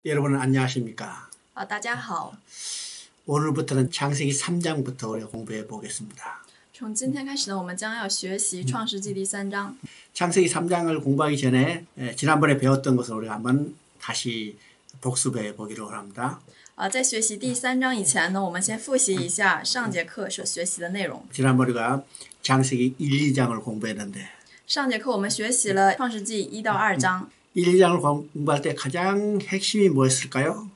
여러분 안녕하십니까? 大家好， 오늘부터는 창세기 3장부터 우리가 공부해 보겠습니다. 从今天开始呢，我们将要学习创世纪第3章。 창세기 3장을 공부하기 전에 지난번에 배웠던 것을 우리가 한번 다시 복습해 보기로 합니다. 在学习第3章以前呢，我们先复习一下上节课所学习的内容。 지난번에 우리가 창세기 1, 2장을 공부했는데 上节课我们学习了创世纪1到2章。 1, 2장을 공부할 때 가장 핵심이 뭐였을까요?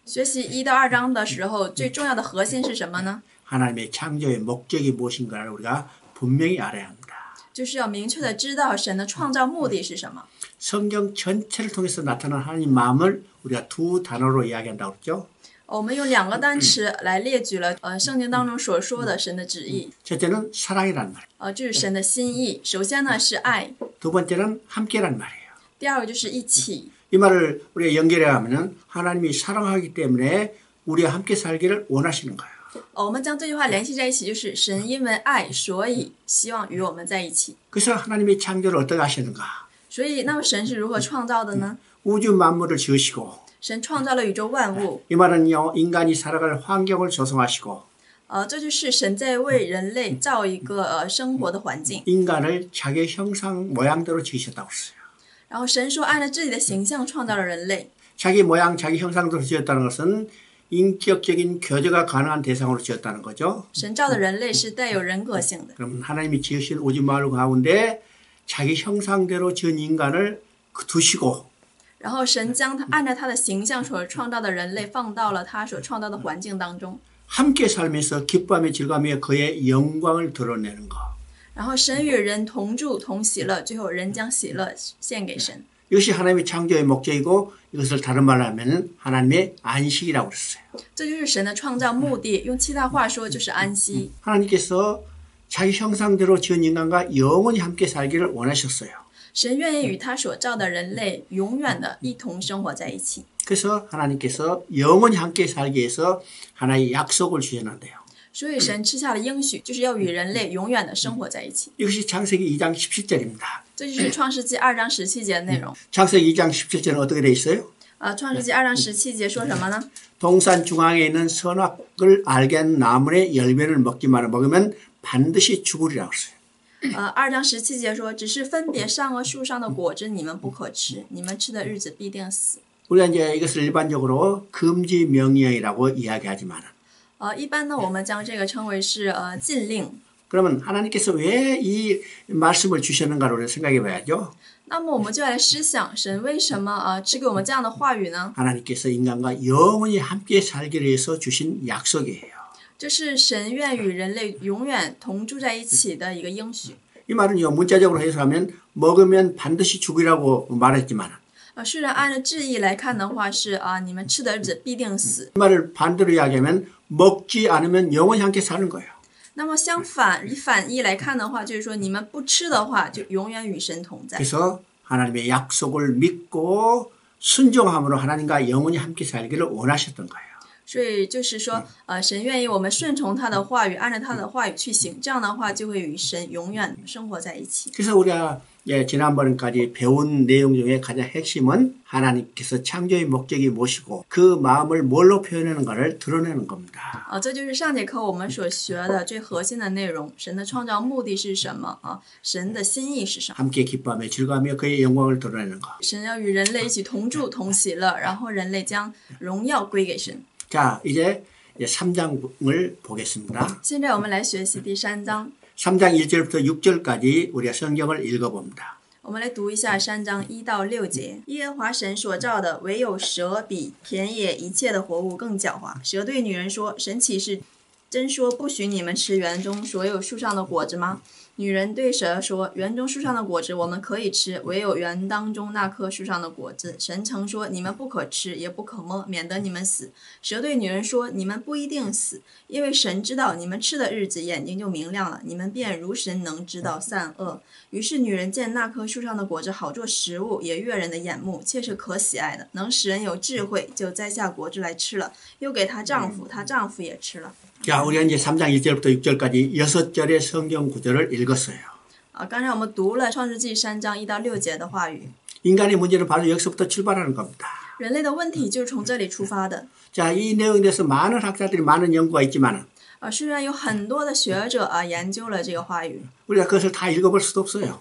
学习1到2章的时候，最重要的核心是什么呢？ 하나님의 창조의 목적이 무엇인가를 우리가 분명히 알아야 합니다. 就是要明确的知道神的创造目的是什么。 성경 전체를 통해서 나타난 하나님 마음을 우리가 두 단어로 이야기한다고 그랬죠. 我们用2个单词来列举了圣经当中所说的神的旨意。 첫째는 사랑이란 말이에요. 这是神的心意。首先呢是爱， 두 번째는 함께란 말이에요. 第二个就是一起。 이 말을 우리가 연결해 가면은 하나님이 사랑하기 때문에 우리와 함께 살기를 원하시는 거예요. 我们将这句话联系在一起，就是神因为爱，所以希望与我们在一起。 그래서 하나님이 창조를 어떻게 하시는가? 所以，那么神是如何创造的呢？ 우주 만물을 지으시고 神创造了宇宙万物， 이 말은요 인간이 살아갈 환경을 조성하시고 这就是神在为人类造一个生活的环境。 인간을 자기 형상 모양대로 지으셨다고 했어요. 然后神说，按照自己的形象创造了人类。 자기 모양, 자기 형상대로 지었다는 것은 인격적인 교제가 가능한 대상으로 지었다는 거죠. 神造的人类是带有人格性的。 그럼 하나님이 지으신 우주 만물 가운데 자기 형상대로 지은 인간을 두시고 然后神将他按照他的形象所创造的人类放到了他所创造的环境当中。 함께 살면서 기쁨하며 즐거움며 그의 영광을 드러내는 것. 然后神与人同住同喜乐，最后人将喜乐献给神。 이것이 하나님의 창조의 목적이고 이것을 다른 말로 하면 하나님의 안식이라고 그랬어요. 这就是神的创造目的，用其他话说就是安息。 하나님께서 자기 형상대로 지은 인간과 영원히 함께 살기를 원하셨어요. 神愿意与他所造的人类永远的一同生活在一起。 그래서 하나님께서 영원히 함께 살기 위해서 하나의 약속을 주셨는데요. 所以神赐下了应许，就是要与人类永远的生活在一起。 이것이 창세기 2장 17절입니다. 这就是创世纪2章17节的内容。 창세기 2장 17절은 어떻게 되어 있어요? 创世纪2章17节说什么呢？ 동산 중앙에 있는 선악을 알게 하는 나무의 열매를 먹으면 반드시 죽으리라고 했어요. 2章17节说，只是分别善恶树上的果子你们不可吃，你们吃的日子必定死。 우리가 이제 이것을 일반적으로 금지 명령이라고 이야기하지만 一般呢，我们将这个称为是禁令。 그러면 하나님께서 왜 이 말씀을 주셨는가를 우리가 생각해 봐야죠. 那么我们就来思想，神为什么赐给我们这样的话语呢？ 하나님께서 인간과 영원히 함께 살기를 위해서 주신 약속이에요. 这是神愿与人类永远同住在一起的一个应许。 이 말은요 문자적으로 해석하면 먹으면 반드시 죽으라고 말했지만 虽然按照字义来看的话是你们吃的日子必定死。 이 말을 반대로 이야기하면 먹지 않으면 영원히 함께 사는 거예요. 那么相反，以反义来看的话，就是说你们不吃的话，就永远与神同在。 그래서 하나님의 약속을 믿고 순종함으로 하나님과 영원히 함께 살기를 원하셨던 거예요. 所以就是说，神愿意我们顺从他的话语，按照他的话语去行，这样的话就会与神永远生活在一起。 그래서 우리가 지난번까지 배운 내용 중에 가장 핵심은 하나님께서 창조의 목적이 무엇이고 그 마음을 뭘로 표현하는가를 드러내는 겁니다. 这就是上节课我们所学的最核心的内容。神的创造目的是什么神的心意是什么？ 함께 기뻐하며 즐거워하며 그의 영광을 드러내는 것. 神要与人类一起同住同喜乐，然后人类将荣耀归给神。 자, 이제 3장을 보겠습니다. 现在我们来学习第3章。 3장 1절부터 6절까지 우리가 성경을 읽어봅니다. 我们来读一下3章1到6节。耶和华神所造的，唯有蛇比田野一切的活物更狡猾。蛇对女人说：“神岂是真说不许你们吃园中所有树上的果子吗？”女人对蛇说：“园中树上的果子我们可以吃，唯有园当中那棵树上的果子，神曾说你们不可吃，也不可摸，免得你们死。”蛇对女人说：“你们不一定死，因为神知道你们吃的日子，眼睛就明亮了，你们便如神能知道善恶。”于是女人见那棵树上的果子好做食物，也悦人的眼目，切是可喜爱的，能使人有智慧，就摘下果子来吃了，又给她丈夫，她丈夫也吃了。 자, 우리가 이제 3장 1절부터 6절까지 6절의 성경 구절을 읽었어요. 刚才我们读了创世纪3章1到6节的话语。 인간의 문제는 바로 여기서부터 출발하는 겁니다. 人类的问题就是从这里出发的。 자, 이 내용에 대해서 많은 학자들이 많은 연구가 있지만 虽然有很多的学者研究了这个话语， 우리가 그것을 다 읽어볼 수도 없어요.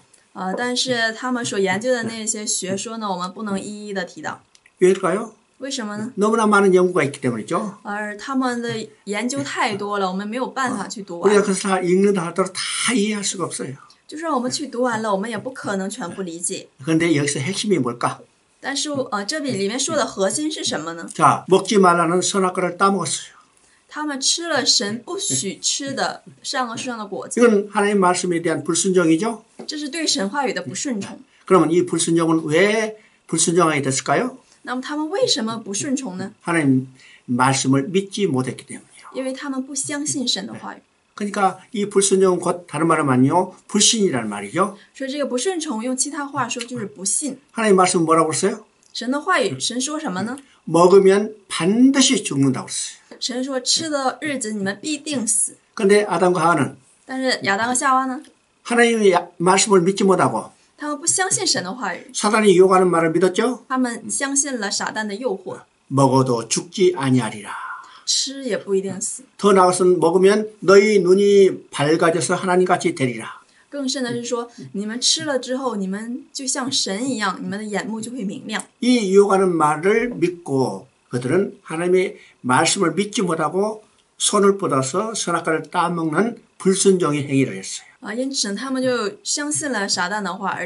但是他们所研究的那些学说呢，我们不能一一的提到。 왜일까요? 为什么呢？ 너무나 많은 연구가 있기 때문이죠. 他们的研究太多了，我们没有办法去读 우리가 完。 그것을 다 읽는다 하더라도 다 이해할 수가 없어요. 就算我们去读完了，我们也不可能全部理解。 그런데 여기서 핵심이 뭘까? 但是这里面说的核心是什么呢？ 자, 먹지 말라는 선악과를 따먹었어요. 他们吃了神不许吃的善恶树上的果子， 이건 하나님 말씀에 대한 불순종이죠. 这是对神话语的不顺从。 그러면 이 불순종은 왜 불순종하게 됐을까요? 那么他们为什么不顺从呢？ 하나님 말씀을 믿지 못했기 때문이에요. 因为他们不相信神的话语。 그러니까 이 불순종은 곧 다른 말은 아니요 불신이라는 말이죠. 所以这个不顺从，用其他话说就是不信。 하나님 말씀은 뭐라고 그랬어요? 神的话语，神说什么呢？ 먹으면 반드시 죽는다고 그랬어요. 神说吃的日子你们必定死。 그런데 아담과 하와는 但是亚当和夏娃呢？ 하나님의 말씀을 믿지 못하고 他们不相信神的话语， 사단이 유혹하는 말을 믿었죠. 他们相信了撒旦的诱惑， 먹어도 죽지 아니하리라. 吃也不一定死。 더 나아가서는 먹으면 너희 눈이 밝아져서 하나님같이 되리라. 更甚的是说，你们吃了之后，你们就像神一样，你们的眼目就会明亮。 이 유혹하는 말을 믿고 그들은 하나님의 말씀을 믿지 못하고 손을 뻗어서 선악과를 따먹는 불순종의 행위를 했어요. 因此他们就相信了撒旦的话，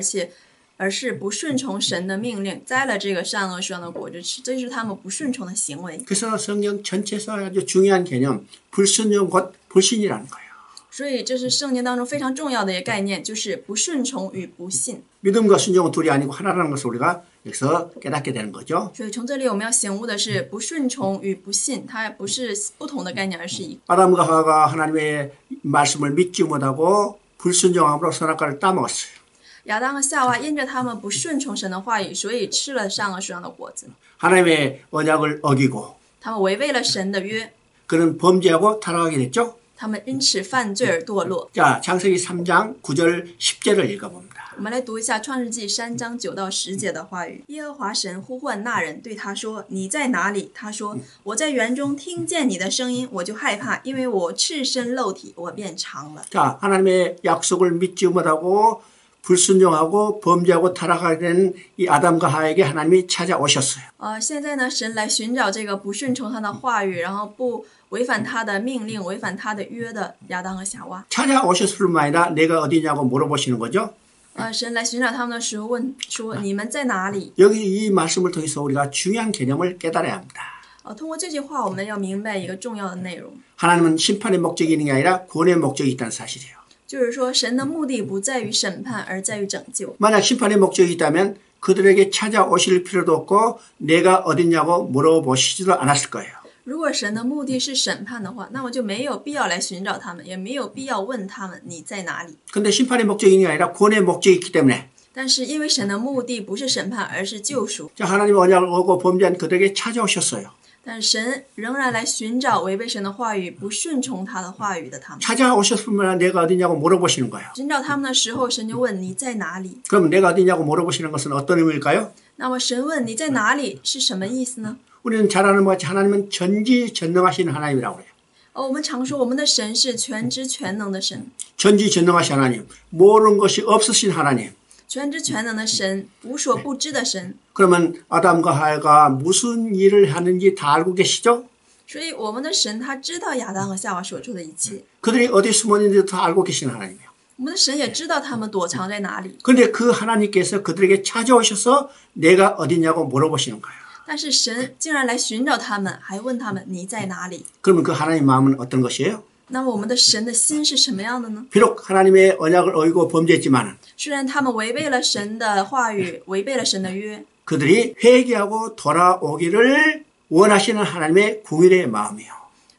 而是不顺从神的命令，摘了这个善恶树上的果子吃，这就是他们不顺从的行为。 그래서 성경 전체에서 아주 중요한 개념 불순종 곧 불신이라는 거예요. 所以这是圣经当中非常重要的一个概念，就是不顺从与不信。 믿음과 순종은 둘이 아니고 하나라는 것을 우리가 여기서 깨닫게 되는 거죠. 所以从这里我们要醒悟的是，不顺从与不信，它不是不同的概念，而是一个。 아담과 하와가 하나님의 말씀을 믿지 못하고 불순종함으로 선악과를 따먹었어요. 亚当和夏娃因着他们不顺从神的话语，所以吃了善恶树上的果子。 하나님의 언약을 어기고 他们违背了神的约， 그는 범죄하고 타락하게 됐죠. 他们因此犯罪而堕落。 자, 창세기 3장 9절 10절을 읽어봅니다. 我们来读一下创世纪3章9到10节的话语。耶和华神呼唤那人，对他说：“你在哪里？”他说：“我在园中听见你的声音，我就害怕，因为我赤身露体，我便尝了。” 자, 하나님의 약속을 믿지 못하고 불순종하고 범죄하고 타락하게 된 이 아담과 하와에게 하나님이 찾아오셨어요. 现在呢，神来寻找这个不顺从他的话语，然后不违反他的命令、违反他的约的亚当和夏娃。 찾아오셨을 뿐만 아니라 내가 어디냐고 물어보시는 거죠. 神来寻找他们的时候问说：“你们在哪里？” 여기 이 말씀을 통해서 우리가 중요한 개념을 깨달아야 합니다. 通过这句话，我们要明白一个重要的内容， 하나님은 심판의 목적이 있는 게 아니라 구원의 목적이 있다는 사실이에요. 就是说神的目的不在于审判，而在于拯救。 만약 심판의 목적이 있다면 그들에게 찾아오실 필요도 없고 내가 어딨냐고 물어보시지도 않았을 거예요. 如果神的目的是审判的话，那么就没有必要来寻找他们，也没有必要问他们你在哪里。 근데 심판의 목적이 있는 게 아니라 구원의 목적이 있기 때문에 但是因为神的目的不是审判，而是救赎， 자, 하나님의 언약을 오고 범죄한 그들에게 찾아오셨어요. 但是神仍然来寻找违背神的话语、不顺从他的话语的他们。 찾아오셨을 뿐만 아니라 내가 어디냐고 물어보시는 거예요. 寻找他们的时候，神就问你在哪里。 그럼 내가 어디냐고 물어보시는 것은 어떤 의미일까요? 那么神问你在哪里是什么意思呢？ 우리는 잘 아는 것 같이 하나님은 전지전능하신 하나님이라고 그래요. 我们常说我们的神是全知全能的神， 전지전능하신 하나님, 모르는 것이 없으신 하나님. 全知全能的神，无所不知的神。 그러면 아담과 하와가 무슨 일을 하는지 다 알고 계시죠? 所以我们的神他知道亚当和夏娃所做的一切， 그들이 어디 숨어 있는지도 다 알고 계시는 하나님이에요. 我们的神也知道他们躲藏在哪里。 그런데 그 하나님께서 그들에게 찾아오셔서 내가 어디냐고 물어보시는 거예요. 但是神竟然来寻找他们，还问他们你在哪里？ 그러면 그 하나님 마음은 어떤 것이에요? 那么我们的神的心是什么样的呢？ 비록 하나님의 언약을 어기고 범죄했지만 虽然他们违背了神的话语，违背了神的约， 그들이 회개하고 돌아오기를 원하시는 하나님의 궁일의 마음이에요.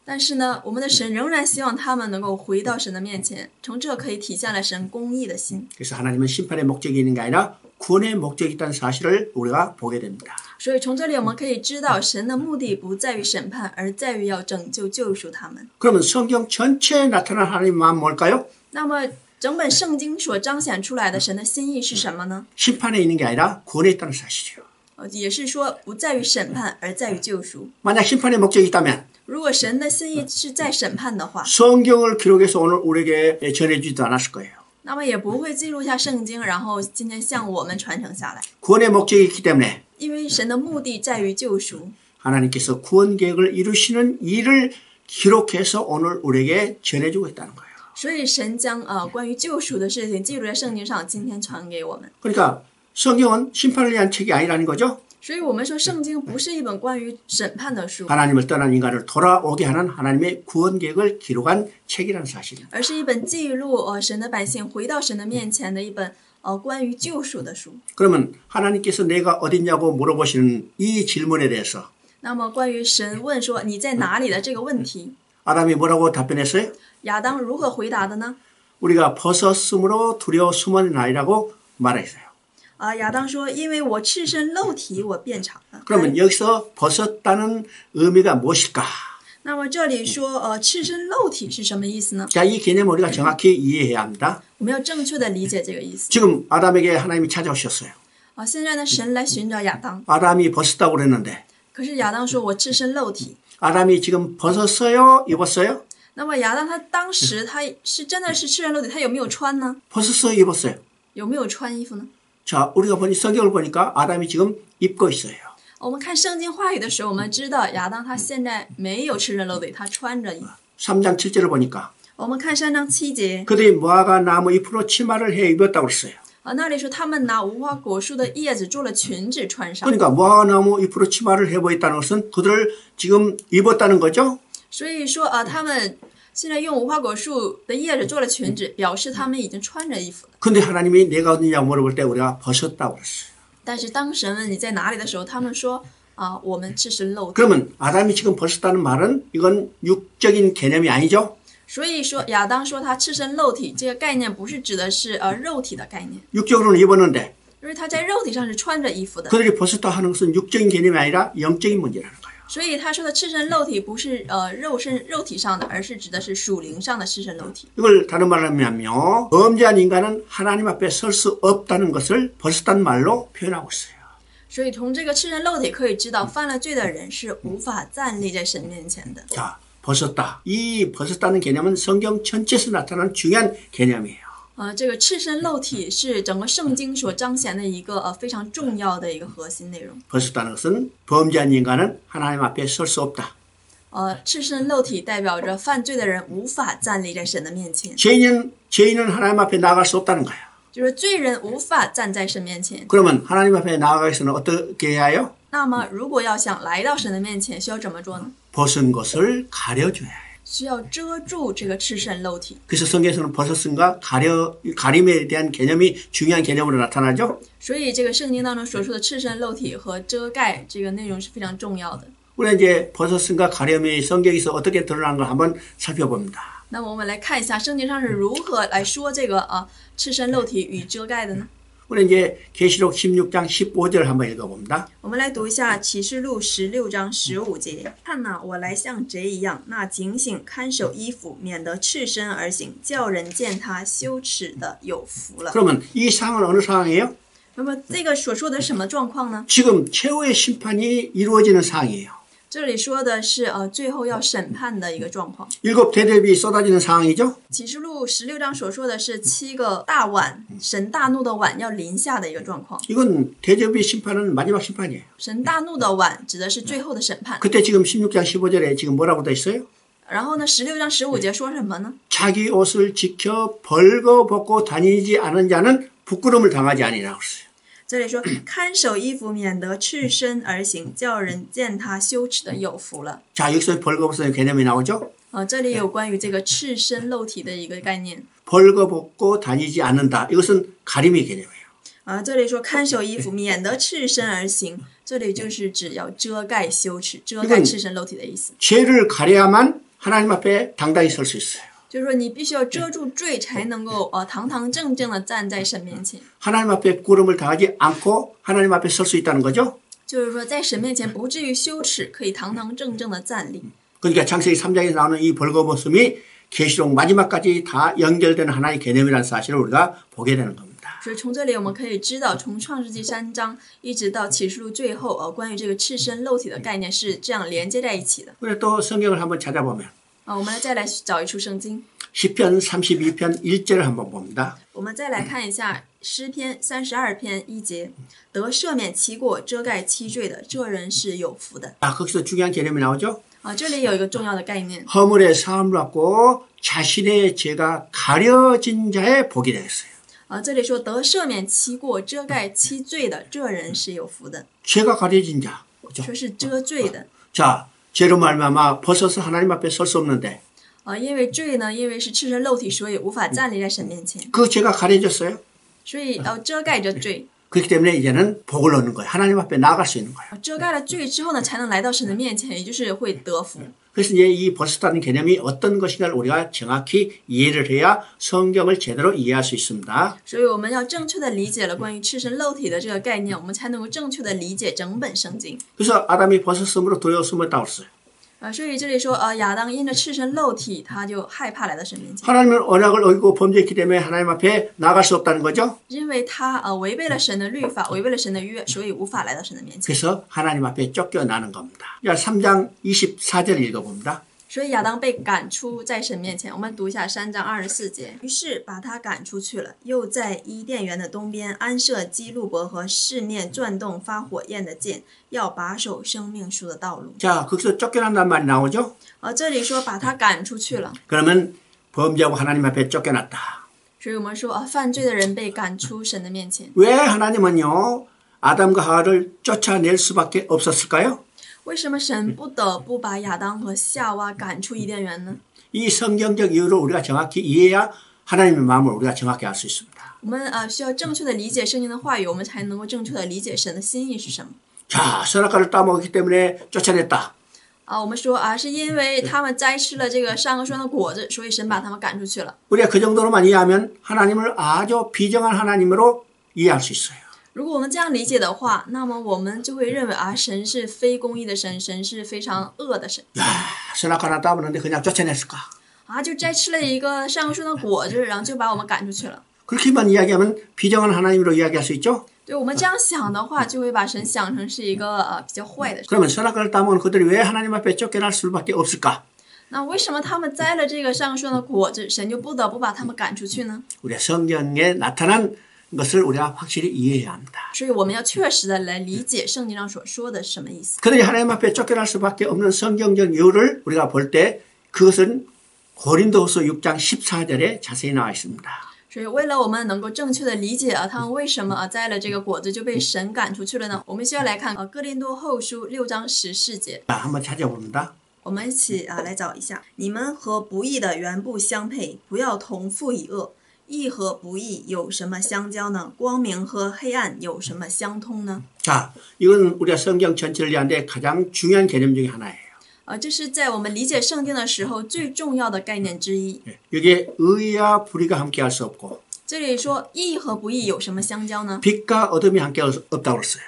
但是呢，我们的神仍然希望他们能够回到神的面前。从这可以体现了神公义的心。 그래서 하나님은 심판의 목적이 있는 게 아니라 구원의 목적이 있다는 사실을 우리가 보게 됩니다. 所以从这里我们可以知道，神的目的不在于审判，而在于要拯救救赎他们。 그러면 성경 전체에 나타난 하나님의 마음 뭘까요? 那么整本圣经所彰显出来的神的心意是什么呢？ 심판에 있는 게 아니라 구원에 있다는 사실이에요. 也是说不在于审判，而在于救赎。 만약 심판의 목적이 있다면 如果神的心意是在审判的话， 성경을 기록해서 오늘 우리에게 전해주지도 않았을 거예요. 那么也不会记录下圣经，然后今天向我们传承下来。 구원의 목적이 있기 때문에 因为神的目的在于救赎， 하나님께서 구원 계획을 이루시는 일을 기록해서 오늘 우리에게 전해주고 있다는 거예요. 所以神将关于救赎的事情记录在圣经上，今天传给我们。 그러니까 성경은 심판을 위한 책이 아니라는 거죠. 所以我们说圣经不是一本关于审判的书， 하나님을 떠난 인간을 돌아오게 하는 하나님의 구원 계획을 기록한 책이라는 사실입니다. 而是一本记录神的百姓回到神的面前的一本关于救赎的书。 그러면 하나님께서 내가 어딨냐고 물어보시는 이 질문에 대해서 那么关于神问说你在哪里的这个问题， 아담이 뭐라고 답변했어요? 亚当如何回答的呢？ 우리가 벗었으므로 두려워 숨었나이라고 말했어요. 亚当说因为我赤身露体我变长了。 그러면 여기서 벗었다는 의미가 무엇일까? 那么这里说赤身露体是什么意思呢？ 자, 이 개념을 우리가 정확히 이해해야 합니다. 我们要正确的理解这个意思。 지금 아담에게 하나님이 찾아오셨어요. 现在呢神来寻找亚当， 아담이 벗었다고 그랬는데 可是亚当说我赤身露体。 아담이 지금 벗었어요? 입었어요? 那么亚当他当时他是真的是赤身露体，他有没有穿呢？ 벗었어요? 입었어요? 有没有穿衣服呢？ 자, 우리가 보니 성경을 보니까 아담이 지금 입고 있어요. 我们看圣经话语的时候，我们知道亚当他现在没有赤身露体，他穿着衣服。 3장 7절을 보니까 我们看3章7节， 그들이 무화과 나무 잎으로 치마를 해 입었다고 그랬어요. 那里说他们拿无花果树的叶子做了裙子穿上。 그러니까 무화과 나무 잎으로 치마를 해 보였다는 것은 그들을 지금 입었다는 거죠. 所以说他们现在用无花果树的叶子做了裙子，表示他们已经穿着衣服了。 근데 하나님이 내가 어디냐고 물어볼 때 우리가 벗었다고 그랬어요. 但是当神问你在哪里的时候，他们说我们赤身露体。 그러면 아담이 지금 벗었다는 말은 이건 육적인 개념이 아니죠. 所以说亚当说他赤身露体，这个概念不是指的是肉体的概念， 육적으로는 입었는데 因为他在肉体上是穿着衣服的。 그들이 벗었다 하는 것은 육적인 개념이 아니라 영적인 문제라는 거예요. 所以他说的赤身露体不是肉体上的，而是指的是属灵上的赤身露体。 이걸 다른 말로 하면요. 범죄한 인간은 하나님 앞에 설 수 없다는 것을 벗었다는 말로 표현하고 있어요. 所以从这个赤身露体可以知道，犯了罪的人是无法站立在神面前的。 자, 벗었다. 이 벗었다는 개념은 성경 전체에서 나타나는 중요한 개념이에요. 这个赤身露体是整个圣经所彰显的一个非常重要的一个核心内容。 벗었다는 것은 범죄한 인간은 하나님 앞에 설 수 없다. 赤身露体代表着犯罪的人无法站立在神的面前， 죄인은 하나님 앞에 나아갈 수 없다는 거예요. 就是罪人无法站在神面前。 그러면 하나님 앞에 나아가기 위해서는 어떻게 해야 해요? 那么如果要想来到神的面前，需要怎么做呢？ 벗은 것을 가려줘야 해요. 需要遮住这个赤身露体。 그래서 성경에서는 벗었음과 가림에 대한 개념이 중요한 개념으로 나타나죠. 所以这个圣经当中所说的赤身露体和遮盖这个内容是非常重要的。 우리가 이제 벗었음과 가림이 성경에서 어떻게 드러나는 걸 한번 살펴봅니다. 那么我们来看一下圣经上是如何来说这个赤身露体与遮盖的呢？ 우리 이제 계시록 16장 15절 한번 읽어봅니다. 我们来读一下启示录16章15节。看哪，我来像贼一样，那警醒看守衣服，免得赤身而行，叫人见他羞耻的有福了。 그러면 이 상황은 어느 상황이에요? 那么这个所说的是什么状况呢？ 지금 최후의 심판이 이루어지는 상황이에요. 这里说的是最后要审判的一个状况。 7 대접이 쏟아지는 상황이죠. 启示录16章所说的是7个大碗，神大怒的碗要临下的一个状况。 이건 대접의 심판은 마지막 심판이에요. 神大怒的碗指的是最后的审判。 그때 지금 16장 15절에 지금 뭐라고 돼 있어요? 然后呢16章15节说什么呢？ 자기 옷을 지켜 벌거벗고 다니지 않은 자는 부끄러움을 당하지 아니라고 했어요. 这里说看守衣服，免得赤身而行，叫人见他羞耻的有福了。 자, 여기서 벌거벗는 개념이 나오죠. 这里有关于这个赤身露体的一个概念。 벌거벗고 다니지 않는다. 이것은 가림의 개념이에요. 这里说看守衣服，免得赤身而行，这里就是指要遮盖羞耻，遮盖赤身露体的意思。 죄를 가려야만 하나님 앞에 당당히 설 수 있어요. 就是说你必须要遮住罪，才能够堂堂正正的站在神面前。 하나님 앞에 부끄러움을 당하지 않고 하나님 앞에 설 수 있다는 거죠. 就是说在神面前不至于羞耻，可以堂堂正正的站立。 그러니까 창세기 3장에서 나오는 이 벌거벗음이 계시록 마지막까지 다 연결되는 하나의 개념이라는 사실을 우리가 보게 되는 겁니다. 所以从这里我们可以知道，从创世纪3章一直到启示录最后，关于这个赤身肉体的概念是这样连接在一起的。 그래 또 성경을 한번 찾아보면 我们再来找一处圣经， 시편 32편 1절을 한번 봅니다. 我们再来看一下诗篇32篇1节，得赦免其过、遮盖其罪的，这人是有福的。 거기서 중요한 개념이 나오죠. 这里有一个重要的概念， 허물의 사함을 받고 자신의 죄가 가려진 자의 복이 되겠어요. 这里说得赦免其过、遮盖其罪的，这人是有福的。 죄가 가려진 자. 그죠? 说是遮罪的。 자, 죄로 말미암아 벗어서 하나님 앞에 설 수 없는데 因为罪呢，因为是赤身肉体，所以无法站立在神面前， 그 죄가 가려졌어요. 所以要遮盖着罪。 그렇기 때문에 이제는 복을 얻는 거예요. 하나님 앞에 나아갈 수 있는 거예요. 遮盖了罪之后呢，才能来到神的面前，也就是会得福。 그래서 이제 이 벗었다는 개념이 어떤 것인가를 우리가 정확히 이해를 해야 성경을 제대로 이해할 수 있습니다. 所以我们要正确的理解了关于赤身肉体的这个概念，我们才能够正确的理解整本圣经。 그래서 아담이 벗었으므로 두려웠음을 따왔어요. 所以这里说，亚当因着赤身肉体，他就害怕来到神面前， 하나님은 언약을 어기고 범죄했기 때문에 하나님 앞에 나아갈 수 없다는 거죠. 因为他违背了神的律法，违背了神的约，所以无法来到神的面前。 그래서 하나님 앞에 쫓겨나는 겁니다. 3장 24절 읽어봅니다. 所以亚当被赶出在神面前。我们读一下3章24节。于是把他赶出去了，又在伊甸园的东边安设基路伯和四面转动发火焰的剑，要把守生命树的道路。 자, 거기서 쫓겨난다는 말이 나오죠. 这里说把他赶出去了， 그러면 범죄하고 하나님 앞에 쫓겨났다. 所以我们说犯罪的人被赶出神的面前。 왜 하나님은요 아담과 하와를 쫓아낼 수밖에 없었을까요? 为什么神不得不把亚当和夏娃赶出伊甸园呢？ 이 성경적 이유를 우리가 정확히 이해해야 하나님의 마음을 우리가 정확히 알 수 있습니다. 我们需要正确的理解圣经的话语，我们才能够正确的理解神的心意是什么。 자, 선악과를 따먹었기 때문에 쫓아냈다. 我们说是因为他们摘吃了这个善恶树的果子，所以神把他们赶出去了。 우리가 그 정도로만 이해하면 하나님을 아주 비정한 하나님으로 이해할 수 있어요. 如果我们这样理解的话，那么我们就会认为神是非公义的神，神是非常恶的神。 야, 선악과나 따먹는데 그냥 쫓아냈을까? 就摘吃了一个善恶树的果子，然后就把我们赶出去了。 그렇게만 이야기하면 비정한 하나님으로 이야기할 수 있죠? 对，我们这样想的话，就会把神想成是一个比较坏的神。 그러면 선악과를 따먹은 그들이 왜 하나님 앞에 쫓겨날 수밖에 없을까? 那为什么他们摘了这个善恶树的果子，神就不得不把他们赶出去呢？ 우리가 성경에 나타난 것을 우리가 확실히 이해해야 합니다. 所以我们要确实的来理解圣经上所说的是什么意思。 그들이 하나님 앞에 쫓겨날 수밖에 없는 성경적 이유를 우리가 볼 때 그것은 고린도후서 6장 14절에 자세히 나와 있습니다. 所以为了我们能够正确的理解他们为什么摘了这个果子就被神赶出去了呢？我们需要来看哥林多后书6章14节。 자, 한번 찾아봅니다. 我们一起来找一下，你们和不义的原不相配，不要同父以恶。义和不义有什么相交呢？光明和黑暗有什么相通呢？ 자, 이건 우리가 성경 전체를 이해하는데 가장 중요한 개념 중에 하나예요. 这是在我们理解圣经的时候最重要的概念之一。 여기에 의와 불의가 함께할 수 없고 这里说义和不义有什么相交呢？ 빛과 어둠이 함께할 수 없다고 그랬어요.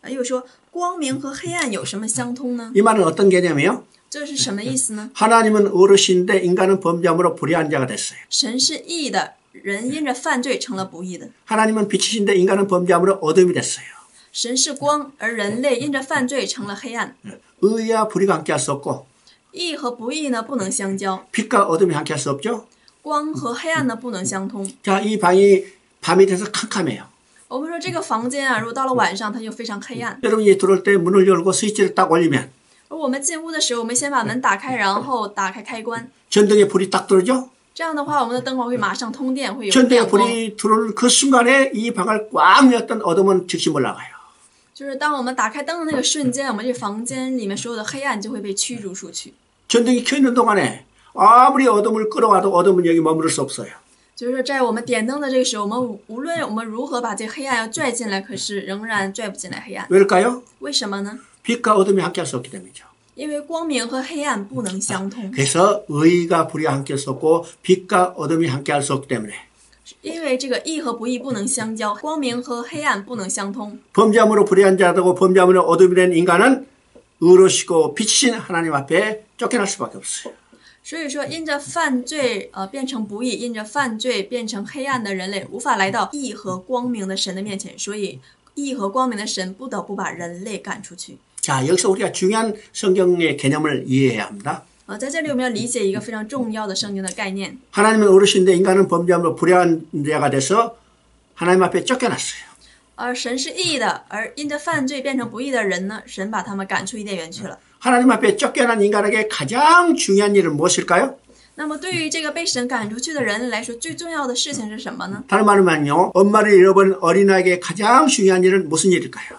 又说光明和黑暗有什么相通呢？ 이 말은 어떤 개념이에요? 这是什么意思呢？ 하나님은 어르신인데 인간은 범죄함으로 불의한 자가 됐어요. 神是义的，人因着犯罪成了不义的。 하나님은 빛이신데 인간은 범죄함으로 어둠이 됐어요. 神是光，而人类因着犯罪成了黑暗。 의와 불의가 함께할 수 없고 义和不义呢不能相交， 빛과 어둠이 함께할 수 없죠. 光和黑暗呢不能相通。 자, 이 방이 밤이 돼서 캄캄해요. 我们说这个房间如果到了晚上它就非常黑暗。 여러분이 들어올 때 문을 열고 스위치를 딱 올리면 而我们进屋的时候，我们先把门打开，然后打开开关， 전등에 불이 딱 들어오죠. 这样的话我们的灯光会马上通电，会有 전등에 亮光。 불이 들어오는 그 순간에 이 방을 꽉 메웠던 어둠은 즉시 몰라가요. 就是当我们打开灯的那个瞬间，我们这房间里面所有的黑暗就会被驱逐出去。 전등이 켜 있는 동안에 아무리 어둠을 끌어와도 어둠은 여기 머무를 수 없어요. 就是在我们点灯的这个时候，我们无论我们如何把这黑暗要拽进来，可是仍然拽不进来黑暗。 왜일까요? 为什么呢？ 빛과 어둠이 함께할 수 없기 때문이죠. 因为光明和黑暗不能相通。 그래서 의가 불의가 함께할 수 없고 빛과 어둠이 함께할 수 없기 때문에 因为这个义和不义不能相交，光明和黑暗不能相通。 범죄함으로 불의한 자되고 범죄함으로 어둠이 된 인간은 의로우시고 빛이신 하나님 앞에 쫓겨날 수밖에 없어요. 所以说，因着犯罪变成不义，因着犯罪变成黑暗的人类无法来到义和光明的神的面前，所以义和光明的神不得不把人类赶出去。 자, 여기서 우리가 중요한 성경의 개념을 이해해야 합니다. 在这里我们要理解一个非常重要的圣经的概念。 하나님은 어르신데 인간은 범죄함으로 불의한 자가 돼서 하나님 앞에 쫓겨났어요. 而神是义的，而因着犯罪变成不义的人呢，神把他们赶出伊甸园去了。 하나님 앞에 쫓겨난 인간에게 가장 중요한 일은 무엇일까요? 那么对于这个被神赶出去的人来说，最重要的事情是什么呢？ 다른 말은요, 엄마를 잃어버린 어린아이에게 가장 중요한 일은 무슨 일일까요?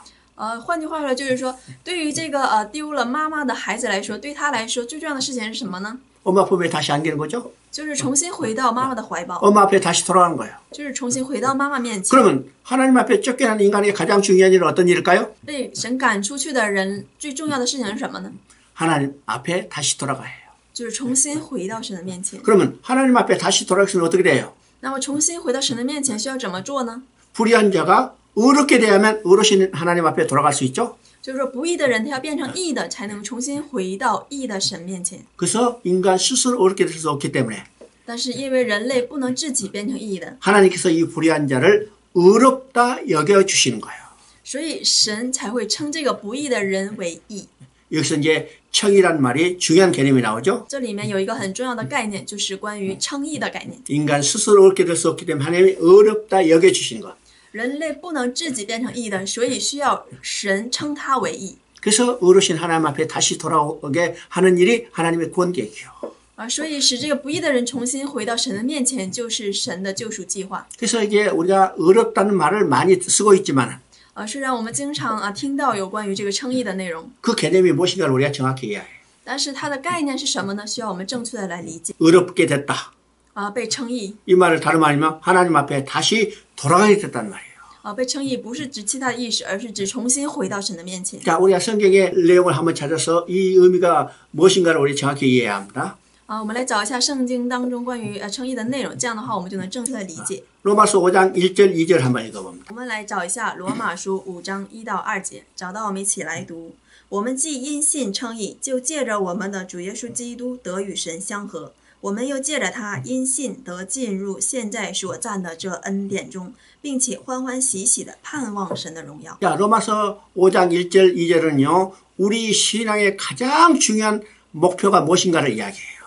换句话说，就是说，对于这个丢了妈妈的孩子来说，对他来说最重要的事情是什么呢？ 엄마 품에 다시 안기는 거죠? 就是重新回到妈妈的怀抱， 엄마 앞에 다시 돌아가는 거예요. 就是重新回到妈妈面前。 그러면 하나님 앞에 쫓겨난 인간에게 가장 중요한 일은 어떤 일일까요? 被神赶出去的人最重要的事情是什么呢？ 하나님 앞에 다시 돌아가야 해요. 就是重新回到神的面前。 그러면 하나님 앞에 다시 돌아가시면 어떻게 돼요? 那么重新回到神的面前需要怎么做呢？ 불의한 자가 의롭게 되야만 의로신 하나님 앞에 돌아갈 수 있죠. 就是说，不义的人他要变成义的，才能重新回到义的神面前。 그래서 인간 스스로 의롭게 될 수 없기 때문에 但是因为人类不能自己变成义的， 하나님께서 이 불의한 자를 의롭다 여겨주시는 거예요. 所以神才会称这个不义的人为义。 여기서 이제 청이란 말이 중요한 개념이 나오죠. 这里面有一个很重要的概念，就是关于称义的概念。 인간 스스로 의롭게 될 수 없기 때문에 하나님이 의롭다 여겨주시는 것. 人类不能自己变成义的，所以需要神称他为义。 그래서 의로신 하나님 앞에 다시 돌아오게 하는 일이 하나님의 구원 계획이요. 所以使这个不义的人重新回到神的面前，就是神的救赎计划。 그래서 이게 우리가 의롭다는 말을 많이 쓰고 있지만 虽然我们经常听到有关于这个称义的内容， 그 개념이 무엇인가를 우리가 정확히 이해해야 해요. 但是它的概念是什么呢？需要我们正确的来理解。 의롭게 됐다. 被称义， 이 말을 다름 아니면 하나님 앞에 다시 돌아가게 됐다는 말이에요. 被称义不是指其他的意识，而是指重新回到神的面前。 그러니까 우리가 성경의 내용을 한번 찾아서 이 의미가 무엇인가를 우리 정확히 이해해야 합니다. 我们来找一下圣经当中关于称义的内容，这样的话我们就能正确的理解。 로마서 5장 1절 2절 한번 읽어봅니다. 我们来找一下罗马书5章1到2节，找到我们一起来读。我们既因信称义，就借着我们的主耶稣基督得与神相合。我们又借着他因信得进入现在所占的这恩典中，并且欢欢喜喜的盼望神的荣耀。 자, 로마서 5장 1절 2절은요. 우리 신앙의 가장 중요한 목표가 무엇인가를 이야기해요.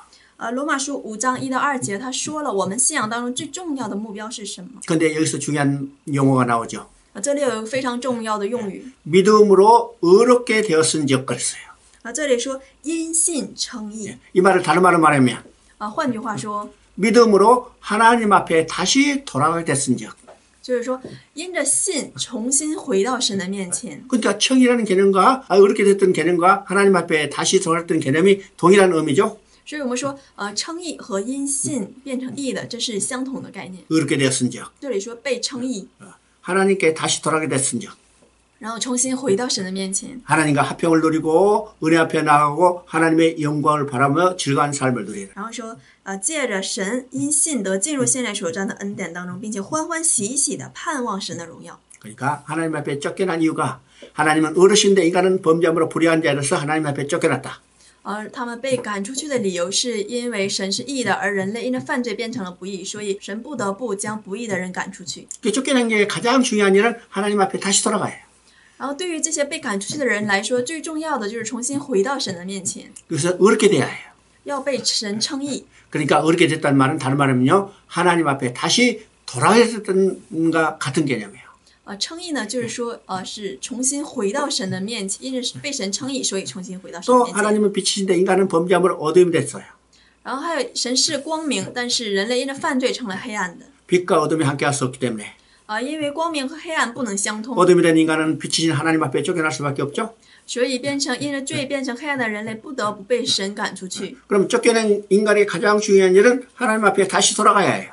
罗马书5章1到2节，他说了我们信仰当中最重要的目标是什么？ 근데 여기서 중요한 용어가 나오죠. 这里有一个非常重要的用语， 믿음으로 의롭게 되었은즉 그랬어요. 这里说因信称义。 이 말을 다른 말로 말하면 换句话说， 믿음으로 하나님 앞에 다시 돌아가게 됐은즉. 就是说因着信重新回到神的面前。 그러니까 청이라는 개념과 의롭게 됐던 개념과 하나님 앞에 다시 돌아갔던 개념이 동일한 의미죠. 所以我们说，称义和因信变成义的，这是相同的概念。 의롭게 되었은즉. 这里说被称义， 하나님께 다시 돌아가게 됐은즉. 然后重新回到神的面前， 하나님과 화평을 누리고 은혜 앞에 나가고 하나님의 영광을 바라며 즐거운 삶을 누리라. 然后说，借着神因信得进入现在所占的恩典当中，并且欢欢喜喜的盼望神的荣耀。 그러니까 하나님 앞에 쫓겨난 이유가 하나님은 어르신데 인간은 범죄함으로 불의한 자로서 하나님 앞에 쫓겨났다. 而他们被赶出去的理由是因为神是义的，而人类因着犯罪变成了不义，所以神不得不将不义的人赶出去。 쫓겨난 게 가장 중요한 일은 하나님 앞에 다시 돌아가요. 然后对于这些被赶出去的人来说，最重要的就是重新回到神的面前， 그래서 의롭게 돼야 해요. 要被神称义。 그러니까 의롭게 됐다는 말은 다른 말하면요. 하나님 앞에 다시 돌아가게 됐던 것 같은 개념이에요. 称义呢，就是说，是重新回到神的面前，因为是被神称义，所以重新回到神 또 面前。 하나님은 빛이신데 인간은 범죄함으로 어둠이 됐어요. 然后还有神是光明，但是人类因着犯罪成了黑暗的。 빛과 어둠이 함께할 수 없기 때문에 因为光明和黑暗不能相通， 어둠이 된 인간은 빛이신 하나님 앞에 쫓겨날 수밖에 없죠. 所以因着罪变成黑暗的人类不得不被神赶出去。 그럼 쫓겨난 인간의 가장 중요한 일은 하나님 앞에 다시 돌아가야 해요.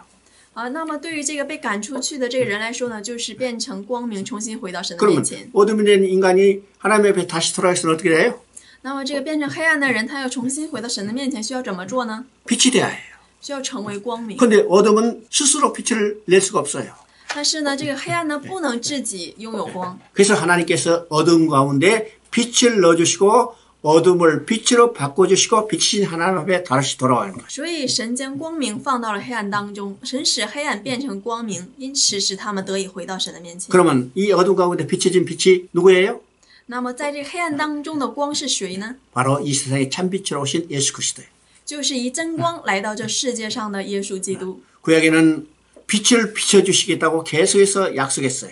那么对于这个被赶出去的这个人来说呢，就是变成光明，重新回到神的面 그러면 前。 어둠이 된 인간이 하나님 앞에 다시 돌아가서는 어떻게 돼요? 那么这个变成黑暗的人，他要重新回到神的面前，需要怎么做呢？ 빛이 돼야 해요. 需要成为光明。 그런데 어둠은 스스로 빛을 낼 수가 없어요. 但是呢，这个黑暗呢，不能自己拥有光。 그래서 하나님께서 어둠 가운데 빛을 넣어주시고 어둠을 빛으로 바꿔주시고 빛이신 하나님 앞에 다시 돌아가는 거죠. 所以神将光明放到了黑暗当中，神使黑暗变成光明，因此使他们得以回到神的面前。 그러면 이 어둠 가운데 비춰진 빛이 누구예요? 那么在这个黑暗当中的光是谁呢？ 바로 이 세상의 참빛으로 오신 예수 그리스도예요. 就是以真光来到这世界上的耶稣基督。 구약에는 빛을 비춰주시겠다고 계속해서 약속했어요.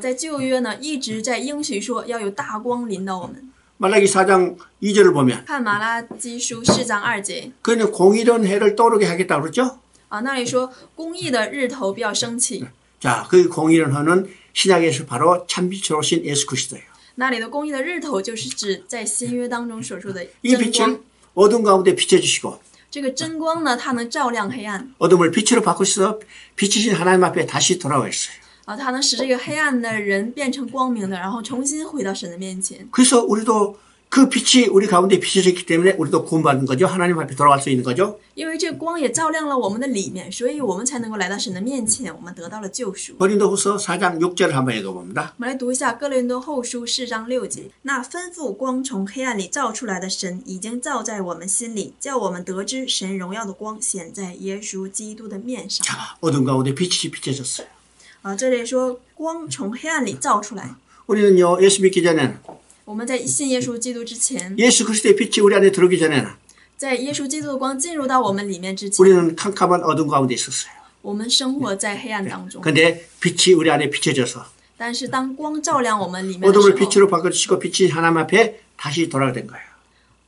在旧约呢，一直在应许说要有大光临到我们。 말라기 4장 2절을 보면 看马拉基书4章2节， 그는 공의로운 해를 떠오르게 하겠다고 그러죠. 那里说公义的日头不要升起。 자, 그 공의로운 해는 신약에서 바로 참빛으로 오신 예수 그리스도예요. 那里的公义的日头就是指在新约当中所说的 이 真光。 빛을 어둠 가운데 비춰주시고 这个真光呢，它能照亮黑暗。 어둠을 빛으로 바꾸셔서 빛이신 하나님 앞에 다시 돌아왔어요. 它能使这个黑暗的人变成光明的，然后重新回到神的面前。 그래서 우리도 그 빛이 우리 가운데 비춰졌기 때문에 우리도 구원받는 거죠. 하나님 앞에 돌아갈 수 있는 거죠. 因为这个光也照亮了我们的里面，所以我们才能够来到神的面前，我们得到了救赎。 고린도후서 4장 6절을 한번 읽어봅니다. 我们来读一下哥林多后书4章6节。那吩咐光从黑暗里照出来的神，已经照在我们心里，叫我们得知神荣耀的光显在耶稣基督的面上。 자, 어둠 가운데 빛이 비춰졌어요. 这里说光从黑暗里照出来。 우리는요, 예수 믿기 전에는 我们在信耶稣基督之前， 예수 그리스도의 빛이 우리 안에 들어오기 전에는 在耶稣基督的光进入到我们里面之前， 우리는 캄캄한 어둠 가운데 있었어요. 我们生活在黑暗当中。 근데 빛이 우리 안에 비춰져서 但是当光照亮我们里面的时 어둠을 候， 빛으로 바꿔주시고 빛이 하나님 앞에 다시 돌아가게 된 거예요.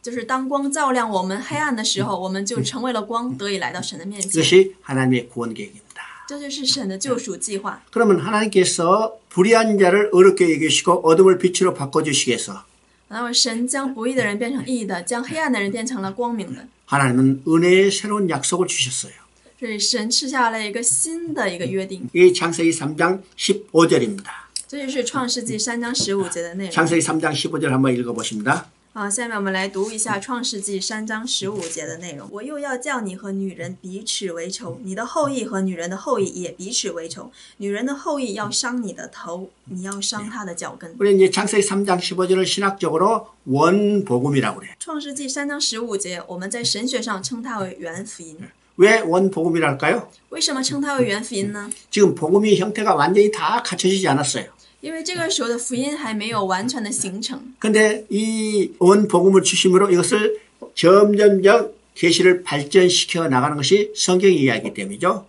就是当光照亮我们黑暗的时候，我们就成为了光，得以来到神的面前。 이것이 하나님의 구원 계획입니다. 这就是神的救赎计划。 그러면 하나님께서 불의한 자를 어렵게 여기시고 어둠을 빛으로 바꿔주시기 위해서 然后神将不义的人变成义的，将黑暗的人变成了光明的。 하나님은 은혜의 새로운 약속을 주셨어요. 所以神赐下了一个新的一个约定， 이게 창세기 3장 15절입니다. 这就是创世纪3章15节的内容。 창세기 3장 15절 한번 읽어보십니다. 下面我们来读一下创世纪3章15节的内容。我又要叫你和女人彼此为仇，你的后裔和女人的后裔也彼此为仇。女人的后裔要伤你的头，你要伤她的脚跟。 우리 이제 창세기 3장 15절을 신학적으로 원복음이라고 그래요. 创世纪3章15节，我们在神学上称它为原福音。 왜 원복음이라 할까요? 为什么称它为原福音呢？ 지금 복음의 형태가 완전히 다 갖춰지지 않았어요. 因为这个时候的福音还没有完全的形成。 근데 이 원복음을 주심으로 이것을 점점점 계시를 발전시켜 나가는 것이 성경의 이야기이기 때문이죠.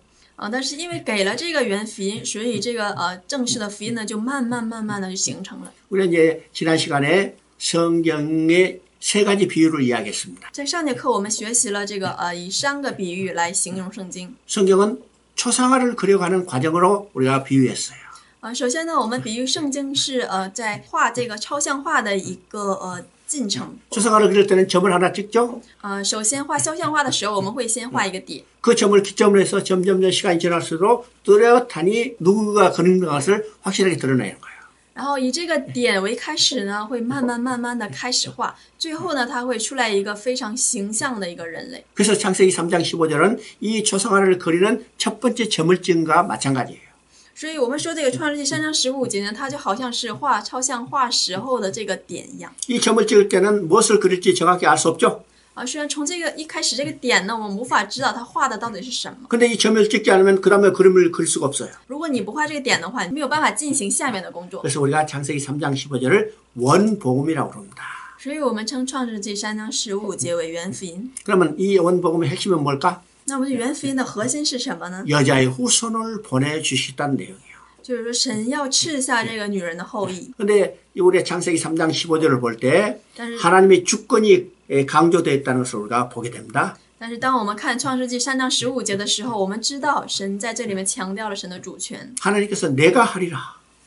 但是因为给了这个原福音，所以这个正式的福音呢，就慢慢的就形成了。 우리는 이제 지난 시간에 성경의 세 가지 비유를 이야기했습니다. 在上节课我们学习了这个以3个比喻来形容圣经。 성경은 초상화를 그려가는 과정으로 우리가 비유했어요. 首先呢，我们比喻圣经是在画这个抽象画的一个进程。 초상화를 그릴 때는 점을 하나 찍죠. 首先画肖像画的时候，我们会先画一个点。 그 점을 기점으로 해서 점점 시간이 지날수록 뚜렷하니 누구가 그린 것을 확실하게 드러내는 거예요. 然后以这个点为开始呢，会慢慢的开始画，最后呢，它会出来一个非常形象的一个人类。 그래서 창세기 3장 15절은 이 초상화를 그리는 첫 번째 점을 찍은 것과 마찬가지예요. 所以我们说这个创世纪3章15节呢，它就好像是画抽象画时候的这个点一样。 이 점을 찍을 때는 무엇을 그릴지 정확히 알 수 없죠. 虽然从这个一开始这个点呢，我们无法知道它画的到底是什么。 근데 이 점을 찍지 않으면 그 다음에 그림을 그릴 수가 없어요. 如果你不画这个点的话，你没有办法进行下面的工作。 그래서 우리가 창세기 3장 15절을 원복음이라고 그럽니다. 所以我们称创世纪3章15节为原福音。 그러면 이 원복음의 핵심은 뭘까? 那我们原福音的核心是什么呢？ 여자의 후손을 보내주시겠다는 내용이에요. 就是说神要赐下这个女人的后裔。 근데 우리 창세기 3장 15절을 볼 때 但是 하나님의 주권이 강조되어 있다는 것을 우리가 보게 됩니다. 但是当我们看创世纪3章15节的时候，我们知道神在这里面强调了神的主权。 하나님께서 내가 하리라.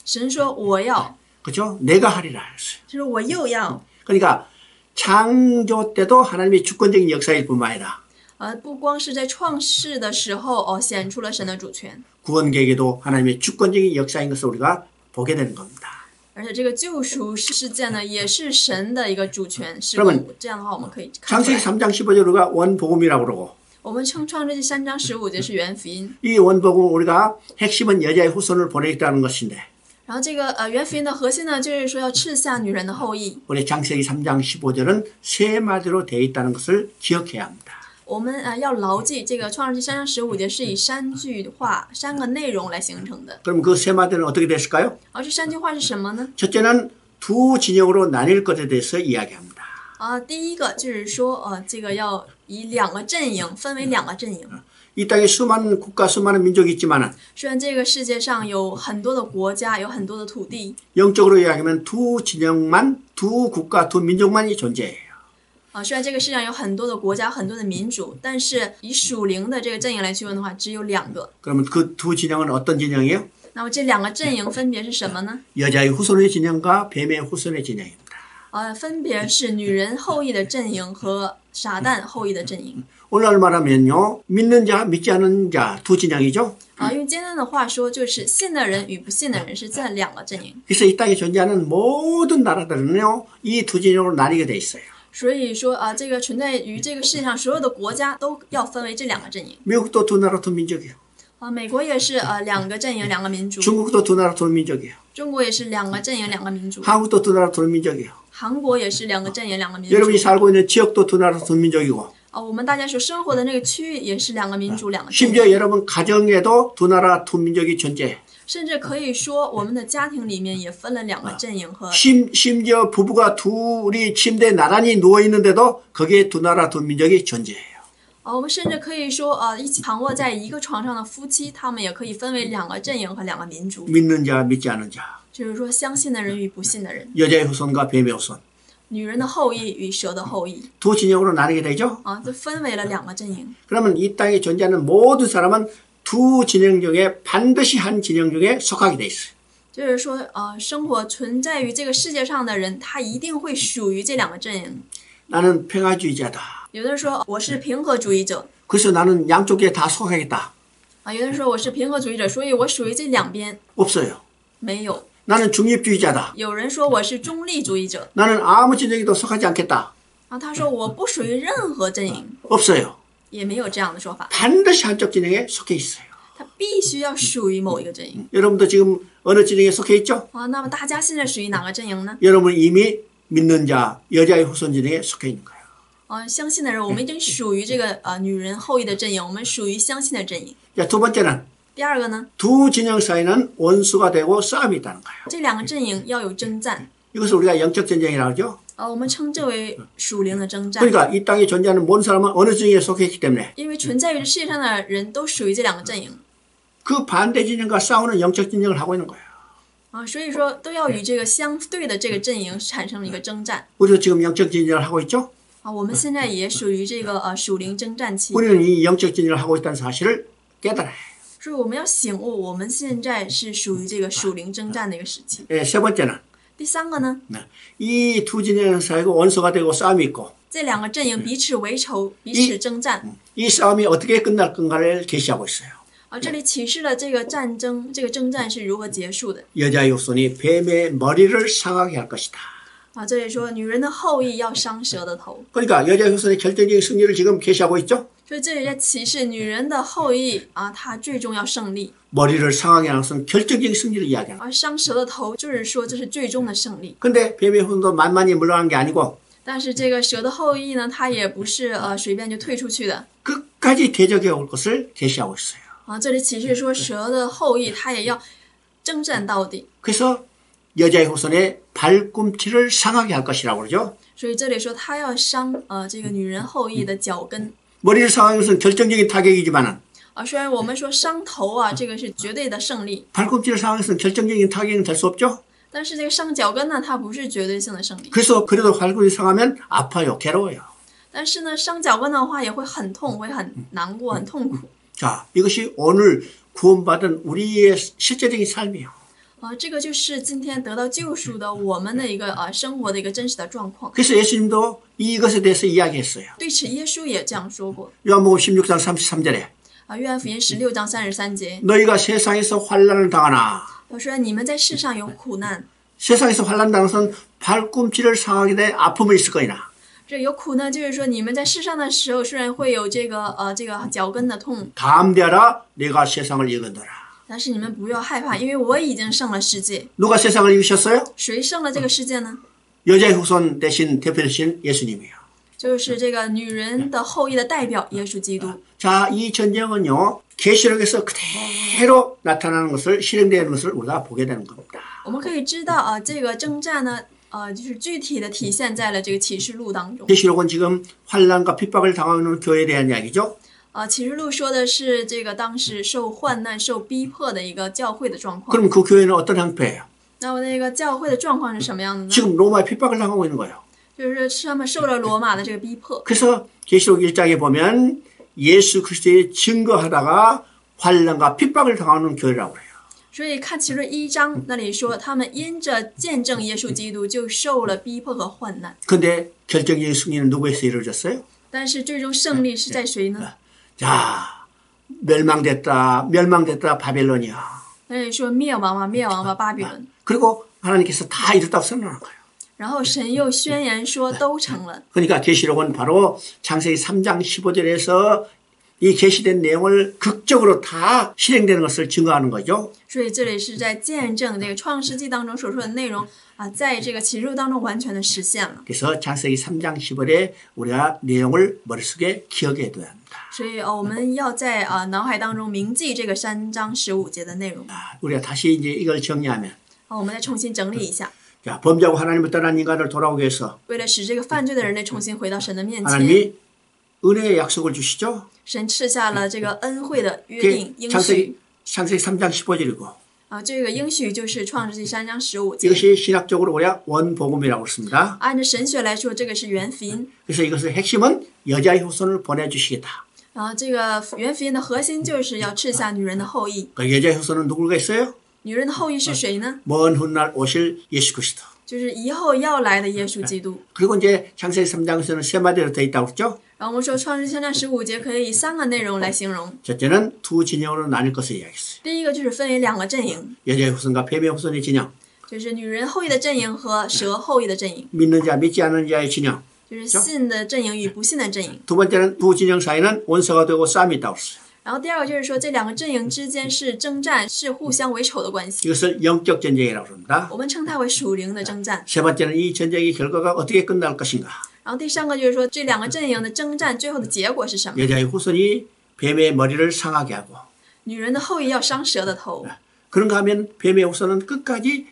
神说我要， 그죠? 내가 하리라 했어요. 就是我又要。 그러니까 창조 때도 하나님의 주권적인 역사일 뿐만 아니라 不光是在创世的时候显出了神的主权， 구원 계획에도 하나님의 주권적인 역사인 것을 우리가 보게 되는 겁니다. 而且这个救赎事件呢，也是神的一个主权事 그러면 物。这样的话，我们可以看出 창세기 来， 3장 15절 우리가 원복음이라고 그러고 我们称创世纪3章15节是原福音。 이 원복음 우리가 핵심은 여자의 후손을 보내겠다는 것인데 然后这个原福音的核心呢，就是说要吃下女人的后裔。 우리 창세기 3장 15절은 세 마디로 되어 있다는 것을 기억해야 합니다. 我们要牢记这个创世纪3章15节是以3句话、3个内容来形成的。 그럼 그 세 마디는 어떻게 됐을까요? 而这3句话是什么呢？ 첫째는 두 진영으로 나뉠 것에 대해서 이야기합니다. 第一个就是说这个要以2个阵营分为2个阵营。 이 땅에 수많은 국가, 수많은 민족이 있지만은 虽然这个世界上有很多的国家，有很多的土地， 영적으로 이야기하면 두 진영만, 두 국가, 두 민족만이 존재해요. 虽然这个世界上有很多的国家、很多的民主，但是以属灵的这个阵营来区分的话，只有2个。 그러면 그 두 진영은 어떤 진영이에요? 那么这2个阵营分别是什么呢？ 여자의 후손의 진영과 뱀의 후손의 진영입니다. 分别是女人后裔的阵营和撒旦后裔的阵营。 오늘 말하면요, 믿는 자, 믿지 않는 자 두 진영이죠. 用简单的话说，就是信的人与不信的人是这2个阵营。 그래서 이 땅에 존재하는 모든 나라들은요, 이 두 진영으로 나뉘게 돼 있어요. 所以说这个存在于这个世界上所有的国家都要分为这2个阵营。 미국도 두 나라 두 민족이에요. 美国也是2个阵营2个民族。 중국도 두 나라 두 민족이에요. 中国也是2个阵营2个民族。 한국도 두 나라 두 민족이에요. 韩国也是2个阵营2个民族。 여러분이 살고 있는 지역도 두 나라 두 민족이고. 我们大家所生活的那个区域也是2个民族2个阵营。 심지어 여러분 가정에도 두 나라 두 민족이 존재해. 甚至可以说，我们的家庭里面也分了2个阵营和。 심지어 부부가 둘이 침대에 나란히 누워 있는데도 거기에 두 나라 두 민족이 존재해요. 我们甚至可以说，一起躺卧在一个床上的夫妻，他们也可以分为2个阵营和2个民族。 믿는 자, 믿지 않는 자. 就是说，相信的人与不信的人。 여자의 후손과 뱀의 후손. 女人的后裔与蛇的后裔。 두 진영으로 나뉘게 되죠. 就分为了2个阵营。 그러면 이 땅에 존재하는 모든 사람은 두 진영 중에 반드시 한 진영 중에 속하게 돼 있어요. 就是说，生活存在于这个世界上的人，他一定会属于这2个阵营。 나는 평화주의자다. 有的人说我是平和主义者。 그래서 나는 양쪽에 다 속하겠다. 有的人说我是平和主义者，所以我属于这2边。 없어요. 没有。 나는 중립주의자다. 有人说我是中立主义者。 나는 아무 진영에도 속하지 않겠다. 他说我不属于任何阵营。 없어요. 也没有这样的说法。 반드시 한쪽 진영에 속해 있어요. 他必须要属于某一个阵营。 여러분도 지금 어느 진영에 속해 있죠? 那么大家现在属于哪个阵营呢？ 여러분 이미 믿는 자, 여자의 후손 진영에 속해 있는 거예요. 相信的人，我们已经属于这个女人后裔的阵营，我们属于相信的阵营。 자, 두 번째는 第2个呢？ 두 진영 사이는 원수가 되고 싸움이 있다는 거예요. 这2个阵营要有征战。 이것을 우리가 영적 전쟁이라고 하죠. 我们称之为属灵的征战。 그러니까 이 땅에 존재하는 모든 사람은 어느 진영에 속해 있기 때문에 因为存在于这世界上的人都属于这2个阵营。 그 반대 진영과 싸우는 영적 진영을 하고 있는 거예요. 所以说都要与这个相对的这个阵营产生一个征战。 우리도 지금 영적 진영을 하고 있죠. 我们现在也属于这个属灵征战期。 우리는 이 영적 진영을 하고 있다는 사실을 깨달아야 해요. 所以我们要醒悟，我们现在是属于这个属灵征战的一个时期。 세 번째는 第3个呢？ 이 두 진영 사이가 원수가 되고 싸움이 있고 这2个阵营彼此为仇，彼此征战。 이 싸움이 어떻게 끝날 건가를 계시하고 있어요. 这里启示了这个战争，这个征战是如何结束的。 여자의 후손이 뱀의 머리를 상하게 할 것이다. 这里说女人的后裔要伤蛇的头。 그러니까 여자의 후손의 결정적인 승리를 지금 계시하고 있죠. 所以这里在启示女人的后裔她最终要胜利。 머리를 상하게 하는 것은 결정적인 승리를 이야기하는 거예요. 伤蛇的頭就是说这是最终的胜利。 근데 뱀의 후손도 만만히 물러난 게 아니고 但是这个蛇的后裔呢，它也不是随便就退出去的。 끝까지 대적해 올 것을 계시하고 있어요. 这里启示说蛇的后裔他也要征战到底。 그래서 여자의 후손의 발꿈치를 상하게 할 것이라고 그러죠. 所以这里说他要伤这个女人后裔的脚跟。 머리를 상하는 것은 결정적인 타격이지만은 虽然我们说伤头这个是绝对的胜利， 발꿈치를 상하는 것은 결정적인 타격은 될 수 없죠. 但是这个伤脚跟呢，它不是绝对性的胜利。 그래서 그래도 발꿈치 상하면 아파요, 괴로워요. 但是呢，伤脚跟的话也会很痛，会很难过，很痛苦。 자, 이것이 오늘 구원받은 우리의 실제적인 삶이에요. 这个就是今天得到救赎的我们的一个生活的一个真实的状况。 그래서 예수님도 이것에 대해서 이야기했어요. 对此，耶稣也这样说过。 요한복음 16장 33절에 约翰福音16章33节， 너희가 세상에서 환난을 당하나 他说你们在世上有苦难。 세상에서 환난 당한 것은 발꿈치를 상하게 돼 아픔을 있을 거이나 这有苦呢，就是说你们在世上的时候，虽然会有这个脚跟的痛， 담대하라 내가 세상을 이겨노라. 但是你们不要害怕，因为我已经胜了世界。 누가 세상을 이기셨어요? 谁胜了这个世界呢？ 여자의 후손 대신 대표되신 예수님이에요. 就是这个女人的后裔的代表耶稣基督。 자, 이 전쟁은요, 계시록에서 그대로 나타나는 것을, 실행되는 것을 우리가 보게 되는 겁니다. 我们可以知道啊，这个征战呢，就是具体的体现在了这个启示录当中。 계시록은 지금 환난과 핍박을 당하는 교회에 대한 이야기죠. 启示录说的是这个当时受患难、受逼迫的一个教会的状况。 그럼 그 교회는 어떤 형태예요? 那么那个教会的状况是什么样的呢？ 지금 로마의 핍박을 당하고 있는 거예요. 就是他们受了罗马的这个逼迫。 그래서 계시록 1장에 보면 예수 그리스도의 증거하다가 환난과 핍박을 당하는 교회라고 해요. 所以看启示录1章那里说，他们因着见证耶稣基督，就受了逼迫和患难。 그런데 결정적인 승리는 누구에서 이루어졌어요? 但是最终胜利是在谁呢？ 자, 멸망됐다 바벨론이야. 那里说灭亡吧，灭亡吧，巴比伦。 그리고 하나님께서 다 이뤘다고 선언하는 거예요. 然后神又宣言说都成了。 그러니까 계시록은 바로 창세기 3장 15절에서 이 계시된 내용을 극적으로 다 실행되는 것을 증거하는 거죠. 所以这里是在见证这个创世纪当中所说的内容啊，在这个启示录当中完全的实现了。 그래서 창세기 3장 15절에 우리가 내용을 머릿속에 기억해 둬야 합니다. 所以我们要在脑海当中铭记这个3章15节的内容。 우리가 다시 이제 이걸 정리하면 我们再重新整理一下。 자, 범죄하고 하나님을 떠난 인간을 돌아오기 위해서 为了使这个犯罪的人类重新回到神的面前， 하나님이 은혜의 약속을 주시죠. 神赐下了这个恩惠的约定应许。 창세기 3장 15절이고 这个应许就是创世纪3章15节。 이것이 신학적으로 우리가 원복음이라고 그랬습니다. 按照神学来说，这个是原福音。 그래서 이것의 핵심은 여자의 후손을 보내주시겠다. 这个原福音的核心就是要赐下女人的后裔。 그 여자의 후손은 누구가 있어요? 女人的后裔是谁呢？ 먼 훗날 오실 예수 그리스도. 就是以后要来的耶稣基督。 그리고 이제 창세기 3장에서는 세 마디로 되어 있다고 그랬죠? 然后我们说创世纪3章15节可以以3个内容来形容。 첫째는 두 진영으로 나뉠 것을 이야기했어요. 第一个就是分为2个阵营， 여자의 후손과 뱀의 후손의 진영, 就是女人后裔的阵营和蛇后裔的阵营， 믿는 자 믿지 않는 자의 진영. 就是信的阵营与不信的阵营。 두 번째는 두 진영 사이는 원수가 되고 싸움이 있다고 그랬어요. 然后第二个就是说这2个阵营之间是征战，是互相为仇的关系。 이것을 영적 전쟁이라고 합니다. 我们称它为属灵的征战。 세 번째는 이 전쟁의 결과가 어떻게 끝날 것인가. 然后第3个就是说这2个阵营的征战最后的结果是什么？ 여자의 후손이 뱀의 머리를 상하게 하고 女人的后裔要伤蛇的头。 그런가 하면 뱀의 후손은 끝까지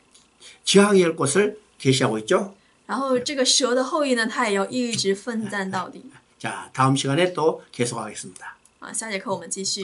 저항할 것을 계시하고 있죠. 然后这个蛇的后裔呢，他也要一直奋战到底。 자, 다음 시간에 또 계속하겠습니다. 下节课我们继续。